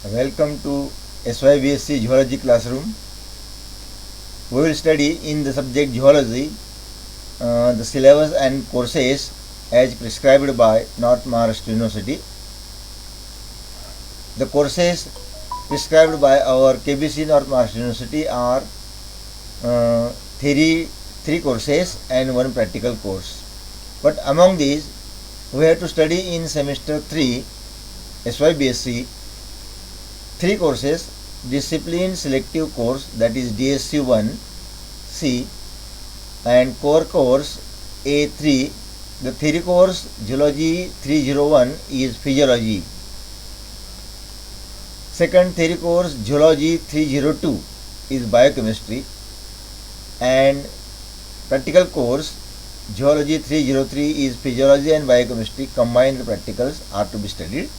Welcome to SYBSc Geology classroom. We will study in the subject Geology the syllabus and courses as prescribed by North Maharashtra University. The courses prescribed by our KBC North Maharashtra University are theory 3 courses and 1 practical course. But among these, we have to study in semester 3 SYBSc 3 courses: discipline selective course, that is DSC 1 C, and core course A3. The theory course Geology 301 is physiology. Second theory course Geology 302 is biochemistry, and practical course Geology 303 is physiology and biochemistry. Combined practicals are to be studied.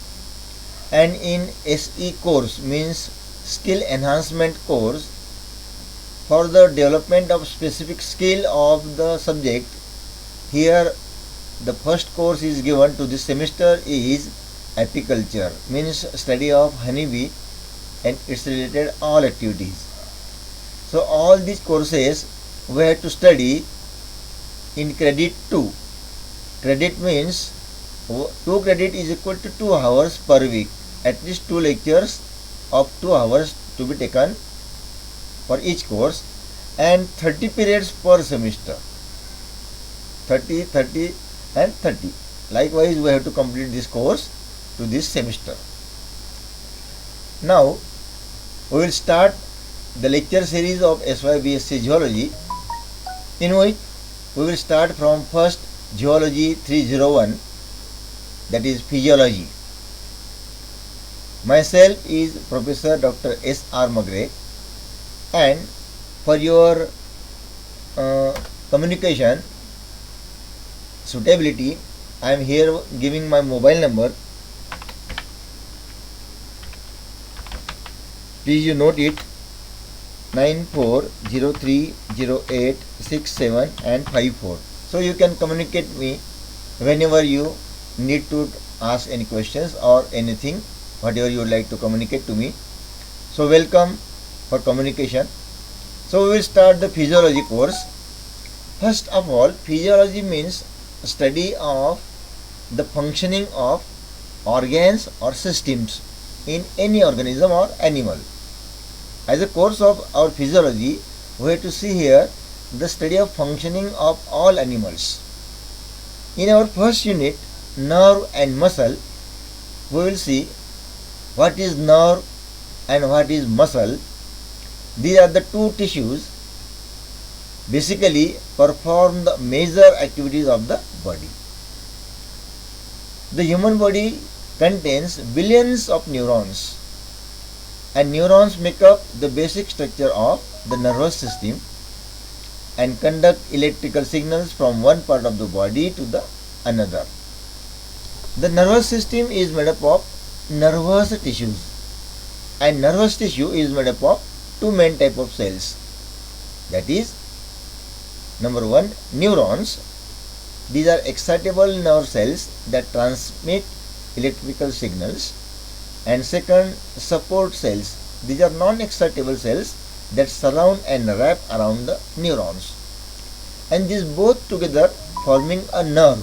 And in SE course, means skill enhancement course, for the development of specific skill of the subject, here the first course is given to this semester is apiculture, means study of honeybee and its related all activities. So all these courses we have to study in credit 2. Credit means 2 credit is equal to 2 hours per week. At least 2 lectures of 2 hours to be taken for each course, and 30 periods per semester. 30, 30 and 30. Likewise, we have to complete this course to this semester. Now, we will start the lecture series of SYBSc Geology, in which we will start from first Geology 301, that is physiology. Myself is Professor Dr. S.R. Magre, and for your communication suitability, I am here giving my mobile number. Please you note it: 94030867 and 54. So you can communicate me whenever you need to ask any questions or anything, whatever you would like to communicate to me. So welcome for communication. So we will start the physiology course. First of all, physiology means study of the functioning of organs or systems in any organism or animal. As a course of our physiology, we have to see here the study of functioning of all animals. In our first unit, nerve and muscle, we will see what is nerve and what is muscle. These are the two tissues basically perform the major activities of the body. The human body contains billions of neurons, and neurons make up the basic structure of the nervous system and conduct electrical signals from one part of the body to the another. The nervous system is made up of nervous tissues, and nervous tissue is made up of two main type of cells, that is, number 1, neurons. These are excitable nerve cells that transmit electrical signals, and second, support cells. These are non-excitable cells that surround and wrap around the neurons, and these both together forming a nerve.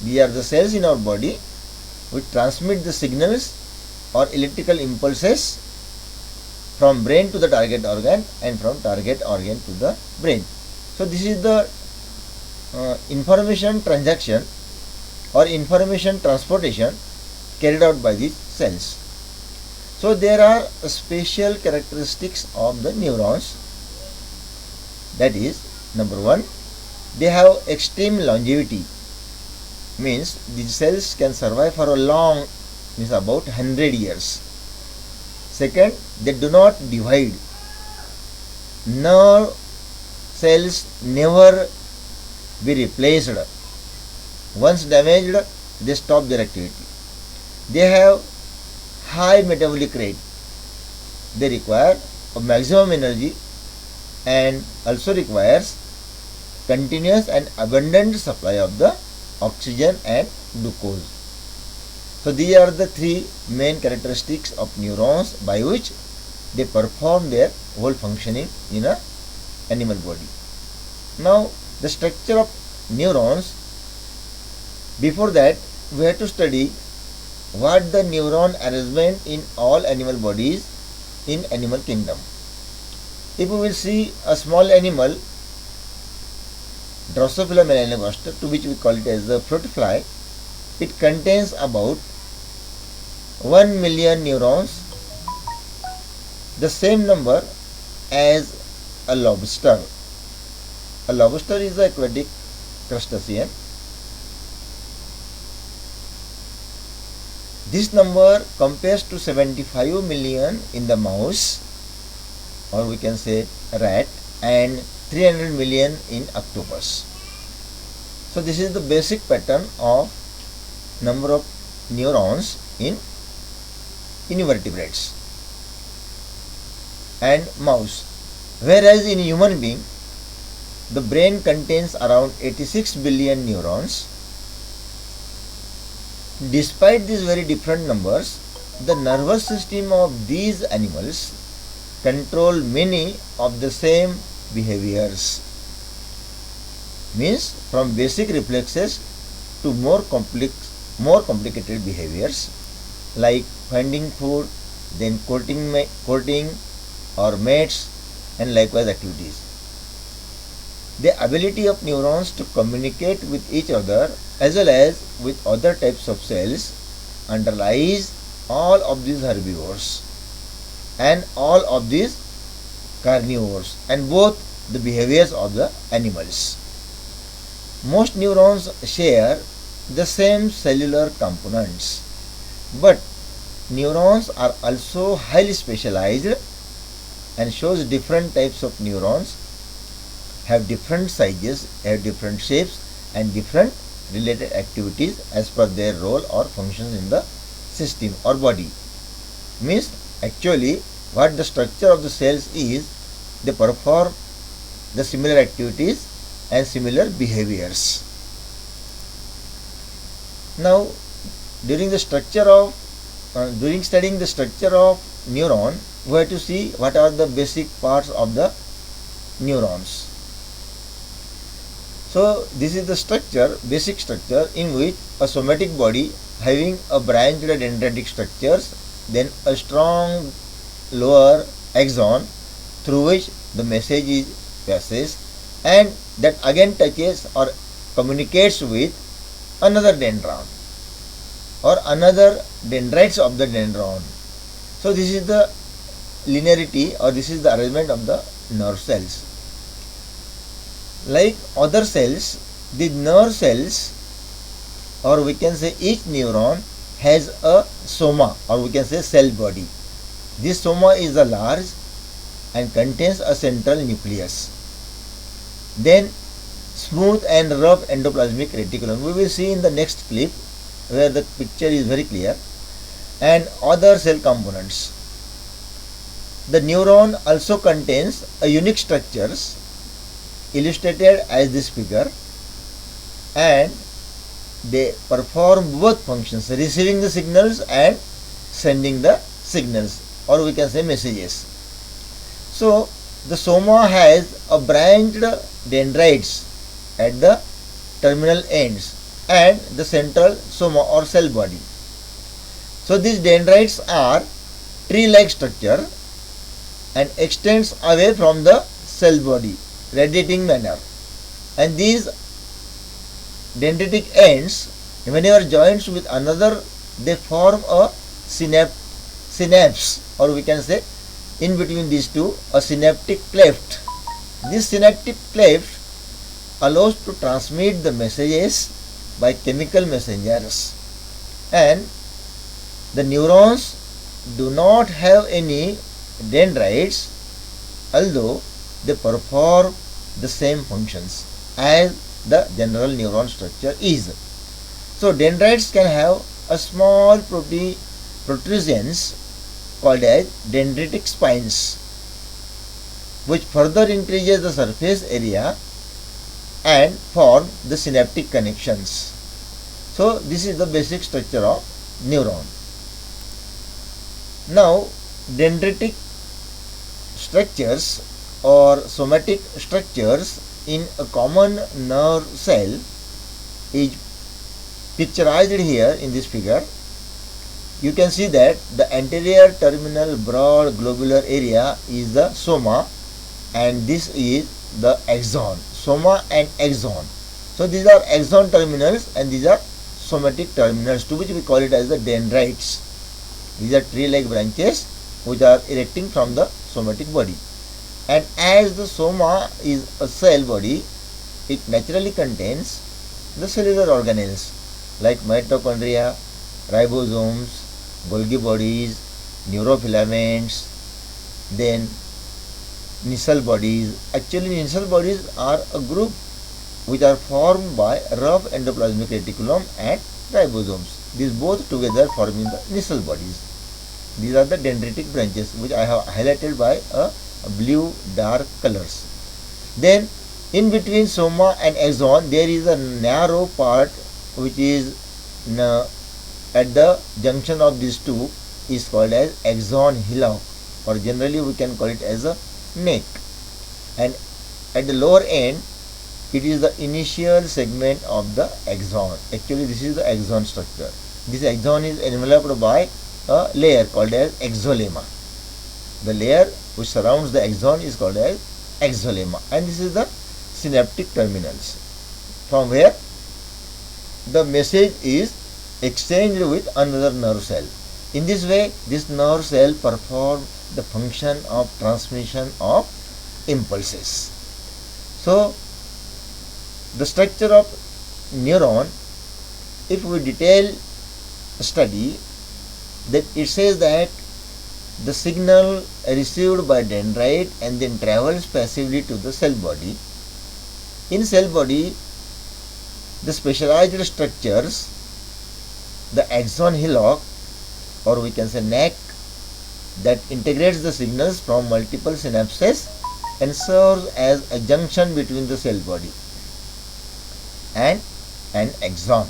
These are the cells in our body which transmit the signals or electrical impulses from brain to the target organ and from target organ to the brain. So this is the information transaction or information transportation carried out by these cells. So there are special characteristics of the neurons, that is, number 1, they have extreme longevity, means these cells can survive for a long, means about 100 years. Second, they do not divide. Nerve cells never be replaced. Once damaged, they stop their activity. They have high metabolic rate. They require a maximum energy and also requires continuous and abundant supply of the oxygen and glucose. So these are the three main characteristics of neurons by which they perform their whole functioning in a animal body. Now the structure of neurons, before that we have to study what the neuron arrangement in all animal bodies in animal kingdom. If we will see a small animal, Drosophila melanogaster, to which we call it as the fruit fly, it contains about 1 million neurons, the same number as a lobster. A lobster is an aquatic crustacean. This number compares to 75 million in the mouse, or we can say rat, and 300 million in octopus. So this is the basic pattern of number of neurons in invertebrates and mouse. Whereas in human being, the brain contains around 86 billion neurons. Despite these very different numbers, the nervous system of these animals control many of the same behaviors. Means from basic reflexes to more complicated behaviors like finding food, then courting or mates, and likewise activities. The ability of neurons to communicate with each other as well as with other types of cells underlies all of these herbivores and all of these carnivores and both the behaviors of the animals. Most neurons share the same cellular components, but neurons are also highly specialized and shows different types of neurons, have different sizes, have different shapes and different related activities as per their role or functions in the system or body. Means actually what the structure of the cells is, they perform the similar activities and similar behaviors. Now during studying the structure of neuron, we have to see what are the basic parts of the neurons. So this is the structure, basic structure, in which a somatic body having a branched dendritic structures, then a strong lower axon through which the message is passes, and that again touches or communicates with another dendron or another dendrites of the dendron. So this is the linearity, or this is the arrangement of the nerve cells. Like other cells, the nerve cells, or we can say each neuron has a soma, or we can say cell body. This soma is a large and contains a central nucleus. Then smooth and rough endoplasmic reticulum. We will see in the next clip where the picture is very clear, and other cell components. The neuron also contains a unique structures illustrated as this figure, and they perform both functions, receiving the signals and sending the signals, or we can say messages. So the soma has a branched dendrites at the terminal ends and the central soma or cell body. So these dendrites are tree-like structure and extends away from the cell body, radiating manner, and these dendritic ends, whenever joined with another, they form a synapse, or we can say in between these two a synaptic cleft. This synaptic cleft allows to transmit the messages by chemical messengers, and the neurons do not have any dendrites, although they perform the same functions as the general neuron structure is. So dendrites can have a small protrusions called as dendritic spines, which further increases the surface area and form the synaptic connections. So this is the basic structure of neuron. Now, dendritic structures or somatic structures in a common nerve cell is picturized here in this figure. You can see that the anterior terminal broad globular area is the soma, and this is the axon. Soma and axon. So these are axon terminals and these are somatic terminals, to which we call it as the dendrites. These are tree-like branches which are erecting from the somatic body. And as the soma is a cell body, it naturally contains the cellular organelles like mitochondria, ribosomes, Golgi bodies, neurofilaments, then nisal bodies. Actually, nisal bodies are a group which are formed by rough endoplasmic reticulum and ribosomes. These both together forming the nisal bodies. These are the dendritic branches which I have highlighted by a blue dark colors. Then in between soma and axon there is a narrow part which is at the junction of these two is called as axon hillock, or generally we can call it as a neck. And at the lower end it is the initial segment of the axon. Actually this is the axon structure. This axon is enveloped by a layer called as axolemma. The layer which surrounds the axon is called as axolemma, and this is the synaptic terminals from where the message is exchanged with another nerve cell. In this way, this nerve cell performs the function of transmission of impulses. So, the structure of neuron, if we detail study, then it says that the signal received by dendrite and then travels passively to the cell body. In cell body, the specialized structures, the axon hillock, or we can say neck, that integrates the signals from multiple synapses and serves as a junction between the cell body and an axon.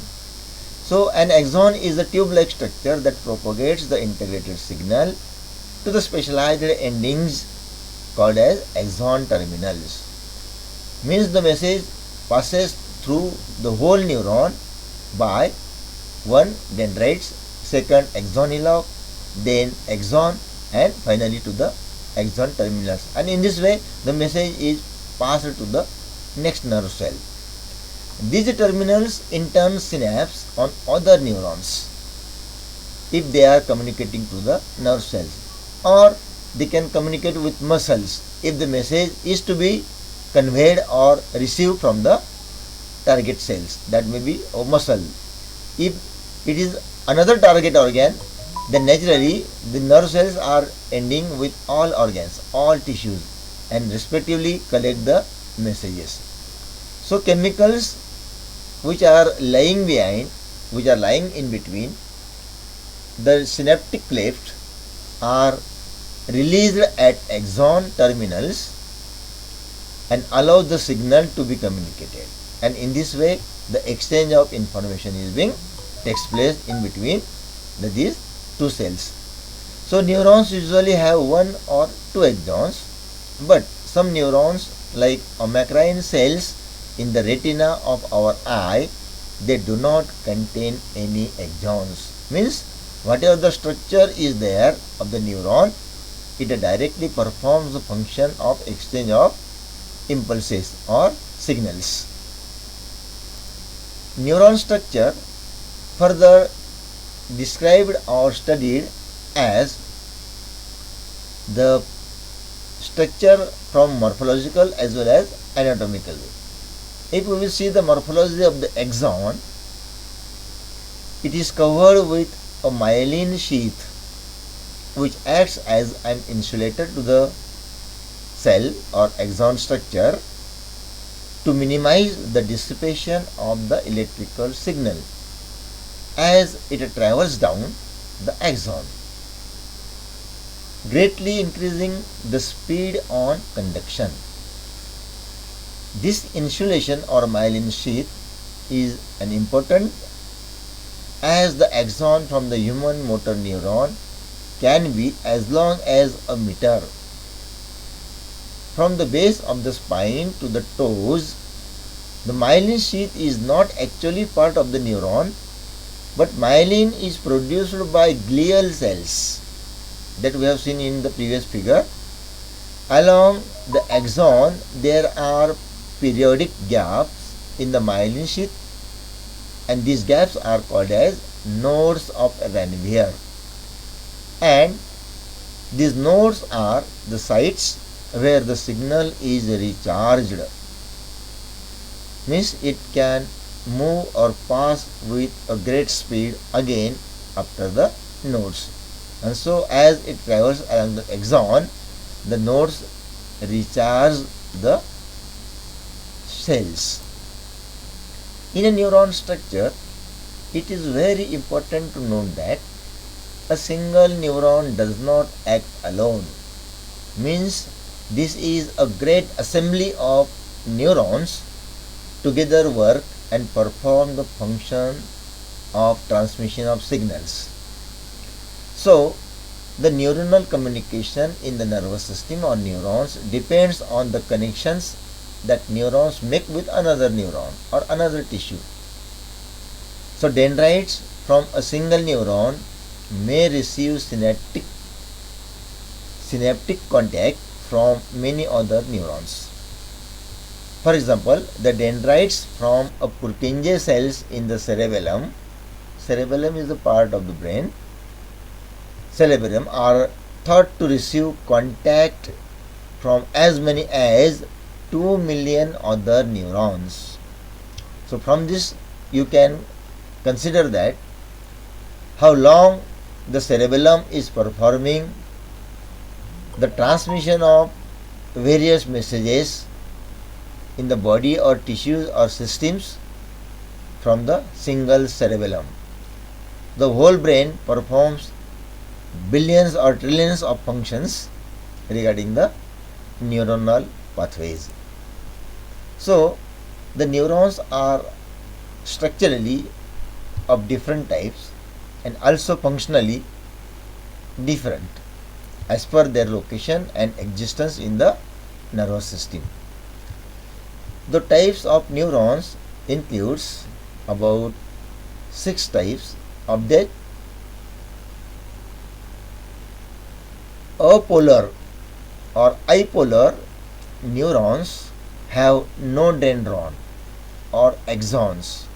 So an axon is a tube-like structure that propagates the integrated signal to the specialized endings called as axon terminals. Means the message passes through the whole neuron by one dendrites, second axon hillock, then axon, and finally to the axon terminals. And in this way the message is passed to the next nerve cell. These terminals in turn synapse on other neurons if they are communicating to the nerve cells, or they can communicate with muscles if the message is to be conveyed or received from the target cells, that may be a muscle. If it is another target organ, then naturally the nerve cells are ending with all organs, all tissues, and respectively collect the messages. So chemicals which are lying behind, which are lying in between the synaptic cleft are released at axon terminals and allow the signal to be communicated, and in this way the exchange of information is being takes place in between these two cells. So neurons usually have one or two axons, but some neurons like amacrine cells in the retina of our eye, they do not contain any axons. Means whatever the structure is there of the neuron, it directly performs the function of exchange of impulses or signals. Neuron structure further described or studied as the structure from morphological as well as anatomical. If we will see the morphology of the axon, it is covered with a myelin sheath which acts as an insulator to the cell or axon structure to minimize the dissipation of the electrical signal as it travels down the axon, greatly increasing the speed on conduction. This insulation or myelin sheath is an important as the axon from the human motor neuron can be as long as a meter. From the base of the spine to the toes, the myelin sheath is not actually part of the neuron, but myelin is produced by glial cells that we have seen in the previous figure. Along the axon, there are periodic gaps in the myelin sheath, and these gaps are called as nodes of Ranvier. And these nodes are the sites where the signal is recharged. Means it can move or pass with a great speed again after the nodes. And so as it travels along the axon, the nodes recharge the cells. In a neuron structure, it is very important to note that a single neuron does not act alone. Means this is a great assembly of neurons together work and perform the function of transmission of signals. So, the neuronal communication in the nervous system or neurons depends on the connections that neurons make with another neuron or another tissue. So, dendrites from a single neuron may receive synaptic contact from many other neurons. For example, the dendrites from a Purkinje cells in the cerebellum is a part of the brain, cerebellum are thought to receive contact from as many as 2 million other neurons. So from this you can consider that how long the cerebellum is performing the transmission of various messages in the body or tissues or systems from the single cerebellum. The whole brain performs billions or trillions of functions regarding the neuronal pathways. So, the neurons are structurally of different types and also functionally different as per their location and existence in the nervous system. The types of neurons includes about 6 types of that. Apolar or apolar neurons have no dendron or axons.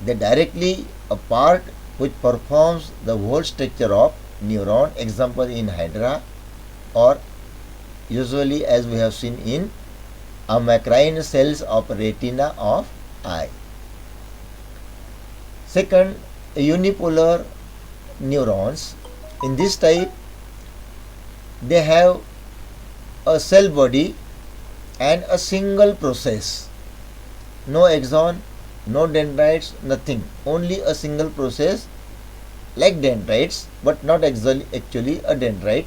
They directly a part which performs the whole structure of neuron, example in hydra, or usually as we have seen in amacrine cells of retina of eye. Second, unipolar neurons. In this type, they have a cell body and a single process. No axon, no dendrites, nothing. Only a single process like dendrites, but not actually a dendrite.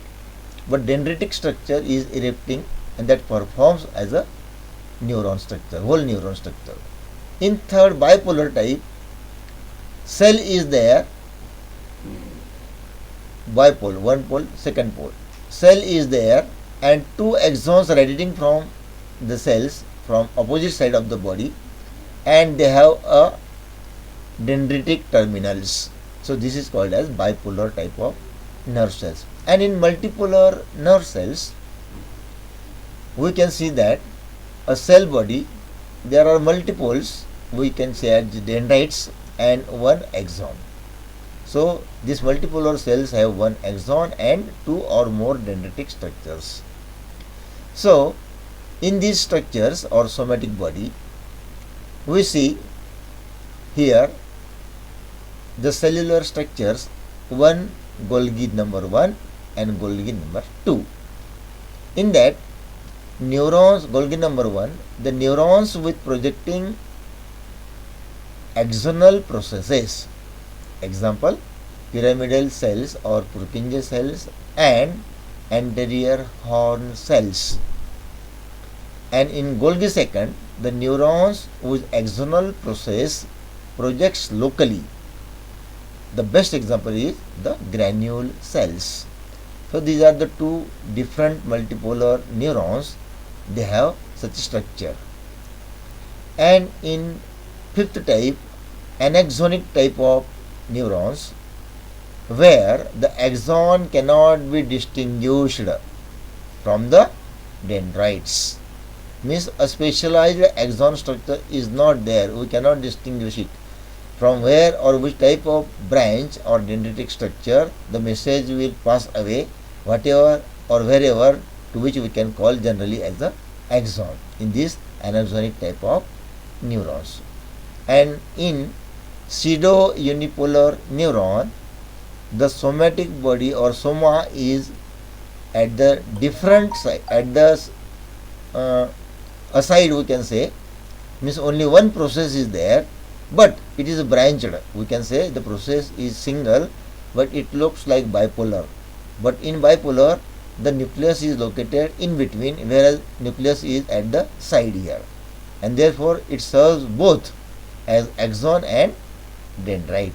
But dendritic structure is erupting and that performs as a neuron structure, whole neuron structure. In third bipolar type, cell is there, bipole, one pole, second pole. Cell is there and 2 axons radiating from the cells from opposite side of the body, and they have a dendritic terminals. So this is called as bipolar type of nerve cells. And in multipolar nerve cells, we can see that a cell body, there are multiples, we can say as dendrites and 1 axon. So these multipolar cells have 1 axon and 2 or more dendritic structures. So in these structures or somatic body, we see here the cellular structures, one Golgi number 1 and Golgi number 2. In that, neurons, Golgi number 1, the neurons with projecting axonal processes, example pyramidal cells or Purkinje cells and anterior horn cells. And in Golgi second, the neurons whose axonal process projects locally the best example is the granule cells. So these are the two different multipolar neurons. They have such structure. And in fifth type, anaxonic type of neurons, where the axon cannot be distinguished from the dendrites. Means a specialized axon structure is not there. We cannot distinguish it from where or which type of branch or dendritic structure the message will pass away, whatever or wherever, to which we can call generally as the axon in this anaxonic type of neurons. And in pseudo unipolar neuron, the somatic body or soma is at the different side, at the aside, we can say, means only one process is there, but it is branched. We can say the process is single, but it looks like bipolar. But in bipolar, the nucleus is located in between, whereas nucleus is at the side here, and therefore it serves both as axon and dendrite.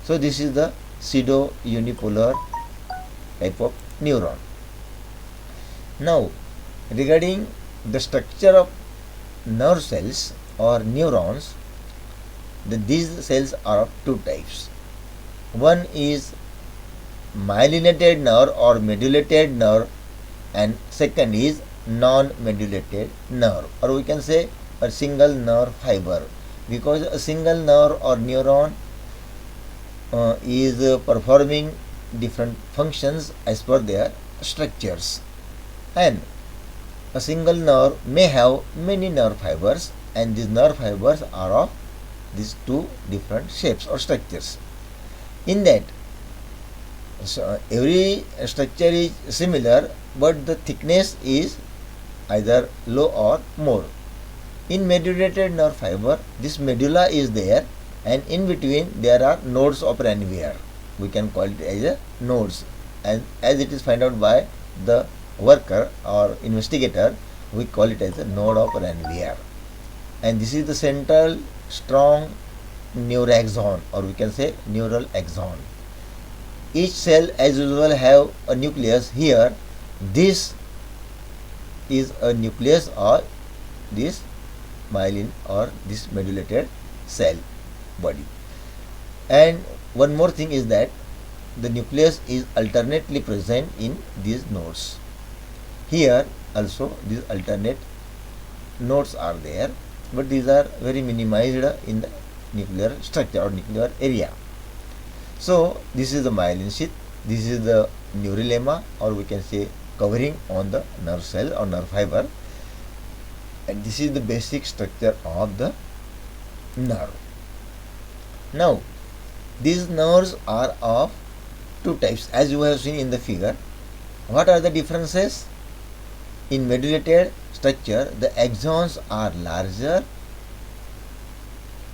So this is the pseudo unipolar type of neuron. Now, regarding the structure of nerve cells or neurons, these cells are of two types. One is myelinated nerve or medulated nerve, and second is non-medulated nerve, or we can say a single nerve fiber, because a single nerve or neuron is performing different functions as per their structures, and a single nerve may have many nerve fibers, and these nerve fibers are of these two different shapes or structures. In that, every structure is similar, but the thickness is either low or more. In medulated nerve fiber, this medulla is there, and in between there are nodes of Ranvier. We can call it as a nodes, and as it is found out by the worker or investigator, we call it as a node of Ranvier. And this is the central strong neuraxon, or we can say neural axon. Each cell as usual have a nucleus. Here this is a nucleus or this myelin or this medulated cell body. And one more thing is that the nucleus is alternately present in these nodes. Here also these alternate nodes are there, but these are very minimized in the nuclear structure or nuclear area. So this is the myelin sheath, this is the neurolemma, or we can say covering on the nerve cell or nerve fiber, and this is the basic structure of the nerve. Now these nerves are of two types, as you have seen in the figure. What are the differences? In medulated structure, the axons are larger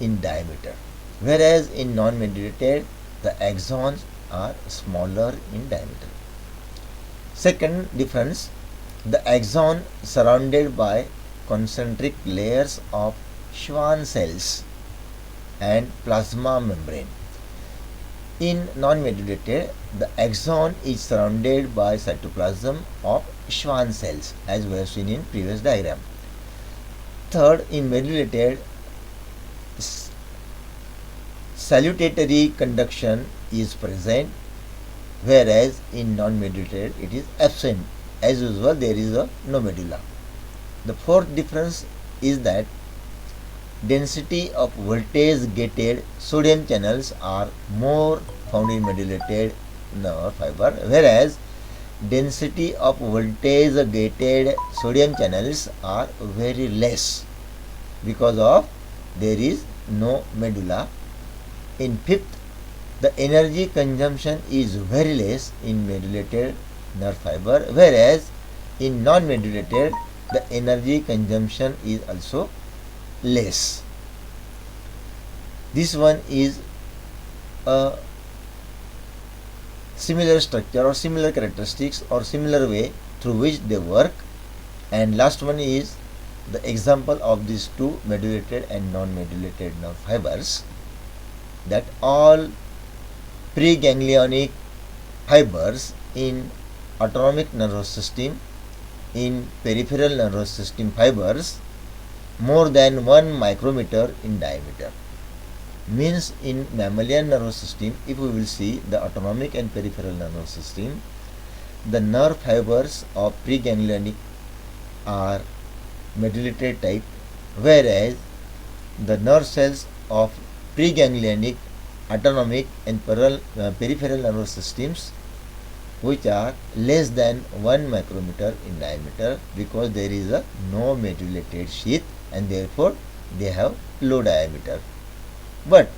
in diameter, whereas in non-medulated, the axons are smaller in diameter. Second difference, the axon surrounded by concentric layers of Schwann cells and plasma membrane. In non-medulated, the axon is surrounded by cytoplasm of Schwann cells, as we have seen in previous diagram. Third, in medulated, salutatory conduction is present, whereas in non-medulated it is absent. As usual, there is no medulla. The fourth difference is that density of voltage gated sodium channels are more found in medulated nerve fiber, whereas density of voltage gated sodium channels are very less because of there is no medulla. In fifth, the energy consumption is very less in medulated nerve fiber, whereas in non-medulated the energy consumption is also less. This one is a similar structure or similar characteristics or similar way through which they work. And last one is the example of these two medulated and non-medulated nerve fibers, that all preganglionic fibers in autonomic nervous system, in peripheral nervous system fibers more than 1 micrometer in diameter. Means in mammalian nervous system, if we will see the autonomic and peripheral nervous system, the nerve fibers of preganglionic are medullary type, whereas the nerve cells of preganglionic, autonomic and peripheral nervous systems, which are less than 1 micrometer in diameter, because there is a no medullary sheath and therefore they have low diameter. But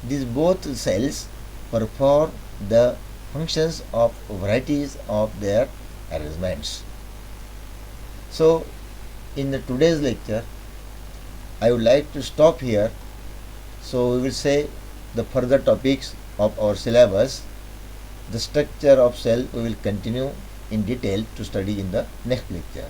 these both cells perform the functions of varieties of their arrangements. So in the today's lecture I would like to stop here. So we will say the further topics of our syllabus. The structure of cell we will continue in detail to study in the next lecture.